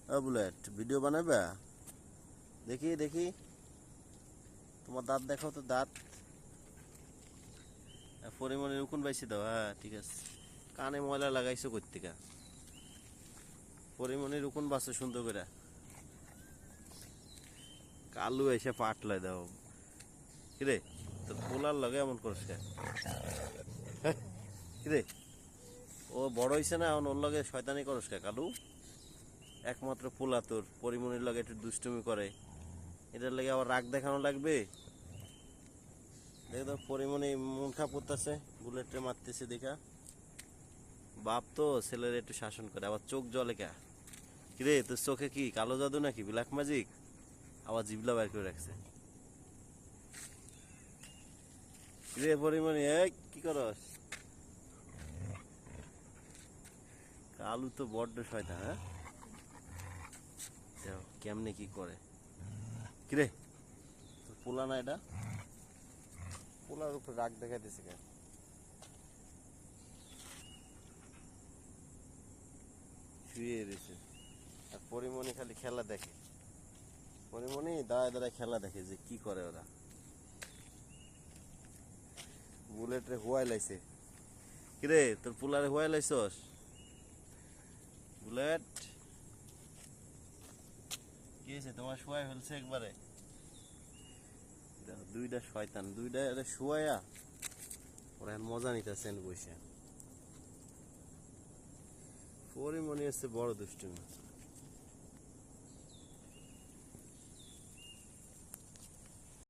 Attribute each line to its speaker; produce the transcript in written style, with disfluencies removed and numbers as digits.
Speaker 1: Bullet video বানাবে? দেখি দেখি তোমার দাঁত দেখাও তো, দাঁত। পরিমণির উকুন বাইছি দাও। হ্যাঁ ঠিক আছে। কানে ময়লা লাগাইছো কইতিকা? পরিমণির উকুন বাঁচো সুন্দর করে। কালু এসে পাট লাই দাও। কিরে তোর পোলার লগে এমন করস কে? কিরে ও বড় হইছে না এখন, ওর লগে শয়তানি করস কে কালু? একমাত্র পোলা তোর, পরিমণির লগে একটু দুষ্টুমি করে, এটার লাগে আবার রাগ দেখানো লাগবে? দেখো তো পরিমণি মন খারাপ করতেছে, বুলেটে মারতেছে দেখা। বাপ তো ছেলের একটু শাসন করে, আবার চোখ জলে কে? কিরে তোর চোখে কি কালো জাদু নাকি, ব্ল্যাক ম্যাজিক? আবার জিবলা বের করে রাখছে। কিরে পরিমণি এই কি করস? কালু তো বড্ড শয়তান। হ্যাঁ দেখো কেমনে কি করে। কিরে তোর পোলা না এটা? পোলার উপর রাগ দেখাইতেছে কেন? শুয়ে রয়েছে আর পরিমণি খালি খেলা দেখে। পরিমণি দাঁড়ায় দাঁড়ায় খেলা দেখে যে কি করে ওরা। বুলেটে হুয়াই লাইছে। কিরে তোর পোলারে হুয়াই লাইছস? বুলেট কি হয়েছে তোমার, শুয়াই ফেলছে একবারে? দেখো দুইটা শয়তান, দুইটা শুয়াইয়া ওরা এখন মজা নিতেছেন বসে। পরিমণি হচ্ছে বড় দুষ্টুমি।